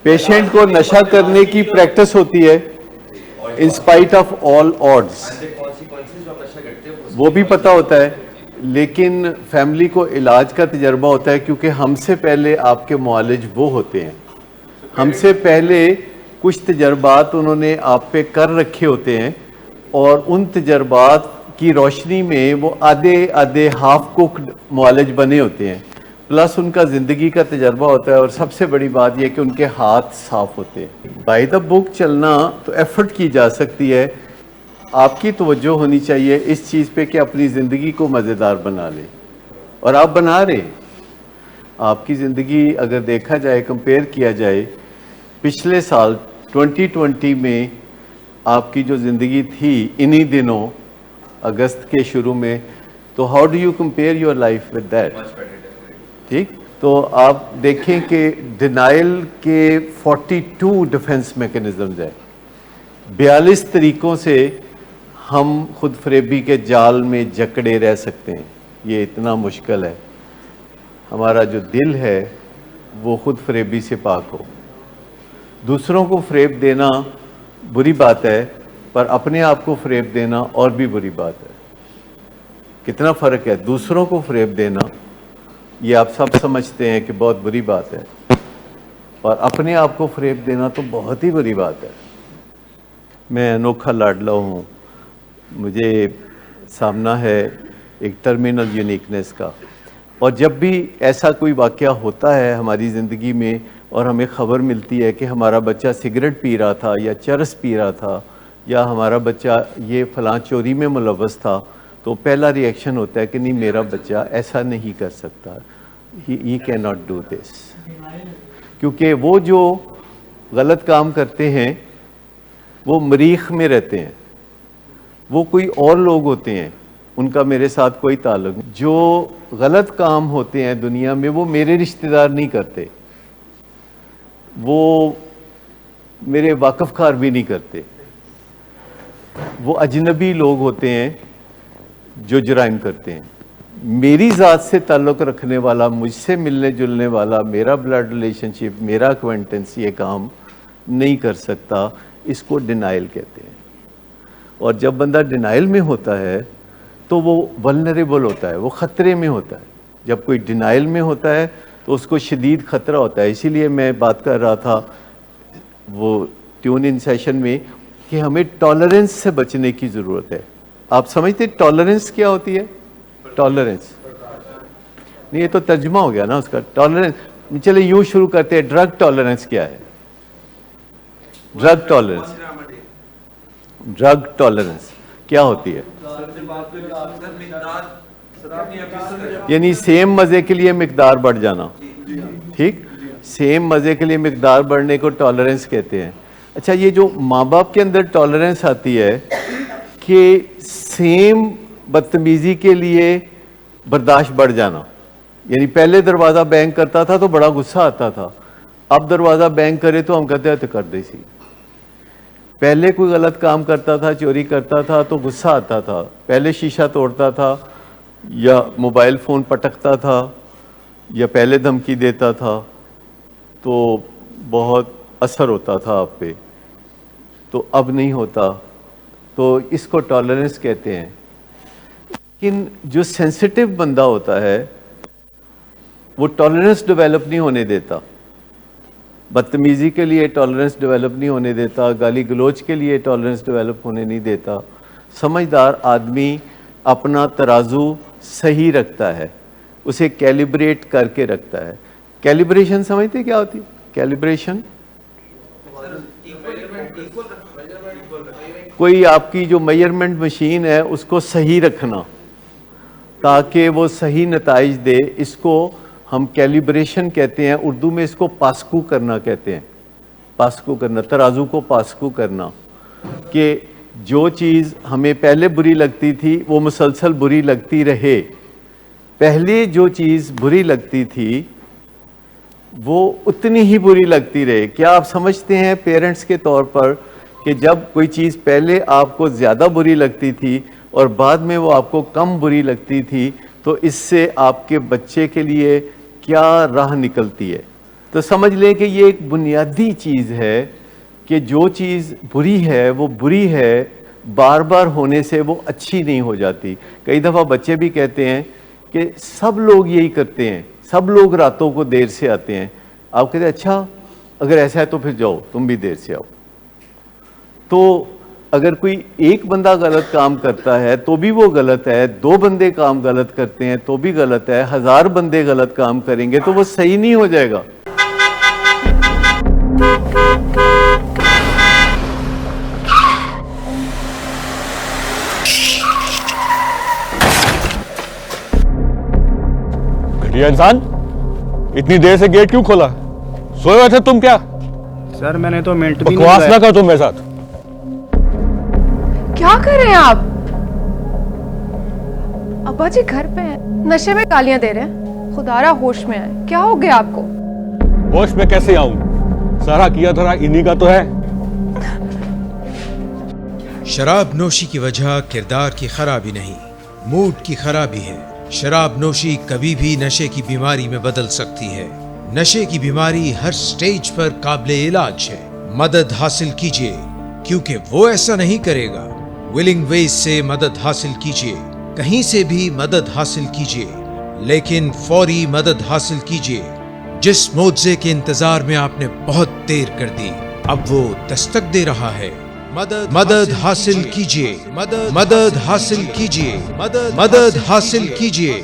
Patient کو نشہ کرنے کی پریکٹس ہوتی ہے انسپائٹ آف آل آڈز، وہ بھی پتہ ہوتا ہے، لیکن فیملی کو علاج کا تجربہ ہوتا ہے کیونکہ ہم سے پہلے آپ کے معالج وہ ہوتے ہیں، ہم سے پہلے کچھ تجربات انہوں نے آپ پہ کر رکھے ہوتے ہیں، اور ان تجربات کی روشنی میں وہ آدھے ہاف کوکڈ معالج بنے ہوتے ہیں، پلس ان کا زندگی کا تجربہ ہوتا ہے، اور سب سے بڑی بات یہ کہ ان کے ہاتھ صاف ہوتے ہیں۔ بائی دا بک چلنا تو ایفرٹ کی جا سکتی ہے، آپ کی توجہ ہونی چاہیے اس چیز پہ کہ اپنی زندگی کو مزیدار بنا لیں، اور آپ بنا رہے ہیں۔ آپ کی زندگی اگر دیکھا جائے، کمپیئر کیا جائے پچھلے سال 2020 میں آپ کی جو زندگی تھی انہی دنوں اگست کے شروع میں، تو how do you compare your life with that? ٹھیک، تو آپ دیکھیں کہ ڈینائل کے 42 ڈیفنس میکنزمز ہیں، 42 طریقوں سے ہم خود فریبی کے جال میں جکڑے رہ سکتے ہیں۔ یہ اتنا مشکل ہے، ہمارا جو دل ہے وہ خود فریبی سے پاک ہو۔ دوسروں کو فریب دینا بری بات ہے، پر اپنے آپ کو فریب دینا اور بھی بری بات ہے۔ کتنا فرق ہے؟ دوسروں کو فریب دینا یہ آپ سب سمجھتے ہیں کہ بہت بری بات ہے، اور اپنے آپ کو فریب دینا تو بہت ہی بری بات ہے۔ میں انوکھا لاڈلا ہوں، مجھے سامنا ہے ایک ٹرمینل یونیکنیس کا، اور جب بھی ایسا کوئی واقعہ ہوتا ہے ہماری زندگی میں اور ہمیں خبر ملتی ہے کہ ہمارا بچہ سگریٹ پی رہا تھا یا چرس پی رہا تھا یا ہمارا بچہ یہ فلاں چوری میں ملوث تھا، تو پہلا ری ایکشن ہوتا ہے کہ نہیں، میرا بچہ ایسا نہیں کر سکتا، he can not do this, کیونکہ وہ جو غلط کام کرتے ہیں وہ مریخ میں رہتے ہیں، وہ کوئی اور لوگ ہوتے ہیں، ان کا میرے ساتھ کوئی تعلق نہیں۔ جو غلط کام ہوتے ہیں دنیا میں وہ میرے رشتہ دار نہیں کرتے، وہ میرے واقف کار بھی نہیں کرتے، وہ اجنبی لوگ ہوتے ہیں جو جرائم کرتے ہیں۔ میری ذات سے تعلق رکھنے والا، مجھ سے ملنے جلنے والا، میرا بلڈ ریلیشن شپ، میرا اکوینٹنس یہ کام نہیں کر سکتا، اس کو ڈینائل کہتے ہیں۔ اور جب بندہ ڈینائل میں ہوتا ہے تو وہ ولنریبل ہوتا ہے، وہ خطرے میں ہوتا ہے۔ جب کوئی ڈینائل میں ہوتا ہے تو اس کو شدید خطرہ ہوتا ہے۔ اسی لیے میں بات کر رہا تھا وہ ٹیون ان سیشن میں کہ ہمیں ٹالرنس سے بچنے کی ضرورت ہے۔ آپ سمجھتے ٹالرنس کیا ہوتی ہے؟ ٹالرنس نہیں، یہ تو ترجمہ ہو گیا نا اس کا، ٹالرنس۔ چلے یوں شروع کرتے ہیں، ڈرگ ٹالرنس کیا ہے؟ ڈرگ ٹالرنس، ڈرگ ٹالرنس کیا ہوتی ہے؟ یعنی سیم مزے کے لیے مقدار بڑھ جانا، ٹھیک، سیم مزے کے لیے مقدار بڑھنے کو ٹالرنس کہتے ہیں۔ اچھا، یہ جو ماں باپ کے اندر ٹالرنس آتی ہے کہ سیم بدتمیزی کے لیے برداشت بڑھ جانا، یعنی پہلے دروازہ بینگ کرتا تھا تو بڑا غصہ آتا تھا، اب دروازہ بینگ کرے تو ہم کہتے ہیں تو کر دے سی۔ پہلے کوئی غلط کام کرتا تھا، چوری کرتا تھا تو غصہ آتا تھا، پہلے شیشہ توڑتا تھا یا موبائل فون پٹکتا تھا یا پہلے دھمکی دیتا تھا تو بہت اثر ہوتا تھا آپ پہ، تو اب نہیں ہوتا، تو اس کو ٹالرنس کہتے ہیں۔ لیکن جو سینسٹیو بندہ ہوتا ہے وہ ٹالرنس ڈیولپ نہیں ہونے دیتا، بدتمیزی کے لیے ٹالرنس ڈیولپ نہیں ہونے دیتا، گالی گلوچ کے لیے ٹالرنس ڈیولپ ہونے نہیں دیتا۔ سمجھدار آدمی اپنا ترازو صحیح رکھتا ہے، اسے کیلیبریٹ کر کے رکھتا ہے۔ کیلیبریشن سمجھتے کیا ہوتی ہے؟ کیلیبریشن کوئی آپ کی جو میجرمنٹ مشین ہے اس کو صحیح رکھنا تاکہ وہ صحیح نتائج دے، اس کو ہم کیلیبریشن کہتے ہیں۔ اردو میں اس کو پاسکو کرنا کہتے ہیں، پاسکو کرنا، ترازو کو پاسکو کرنا، کہ جو چیز ہمیں پہلے بری لگتی تھی وہ مسلسل بری لگتی رہے۔ پہلے جو چیز بری لگتی تھی وہ اتنی ہی بری لگتی رہے۔ کیا آپ سمجھتے ہیں پیرنٹس کے طور پر کہ جب کوئی چیز پہلے آپ کو زیادہ بری لگتی تھی اور بعد میں وہ آپ کو کم بری لگتی تھی تو اس سے آپ کے بچے کے لیے کیا راہ نکلتی ہے؟ تو سمجھ لیں کہ یہ ایک بنیادی چیز ہے کہ جو چیز بری ہے وہ بری ہے، بار بار ہونے سے وہ اچھی نہیں ہو جاتی. کئی دفعہ بچے بھی کہتے ہیں کہ سب لوگ یہی کرتے ہیں، سب لوگ راتوں کو دیر سے آتے ہیں. آپ کہتے ہیں اچھا اگر ایسا ہے تو پھر جاؤ تم بھی دیر سے آؤ. تو اگر کوئی ایک بندہ غلط کام کرتا ہے تو بھی وہ غلط ہے، 2 بندے کام غلط کرتے ہیں تو بھی غلط ہے، 1000 بندے غلط کام کریں گے تو وہ صحیح نہیں ہو جائے گا. گھٹیا انسان، اتنی دیر سے گیٹ کیوں کھولا؟ سوئے ہوئے تھے تم کیا؟ سر میں نے تو منٹ بھی بکواس نہ کر تم میرے ساتھ. کیا کر رہے ہیں آپ؟ ابا جی گھر پہ ہیں، نشے میں گالیاں دے رہے ہیں. خدا را ہوش میں آئے، کیا ہو گیا آپ کو؟ ہوش میں کیسے آؤں؟ سارا کیا دھرا انہی کا تو ہے. شراب نوشی کی وجہ کردار کی خرابی نہیں، موڈ کی خرابی ہے. شراب نوشی کبھی بھی نشے کی بیماری میں بدل سکتی ہے. نشے کی بیماری ہر سٹیج پر قابل علاج ہے. مدد حاصل کیجیے کیونکہ وہ ایسا نہیں کرے گا. ولنگ ویز سے مدد حاصل کیجیے، کہیں سے بھی مدد حاصل کیجیے، لیکن فوری مدد حاصل کیجیے. جس معجزے کے انتظار میں آپ نے بہت دیر کر دی اب وہ دستک دے رہا ہے. مدد حاصل کیجیے، مدد حاصل کیجیے، مدد حاصل کیجیے.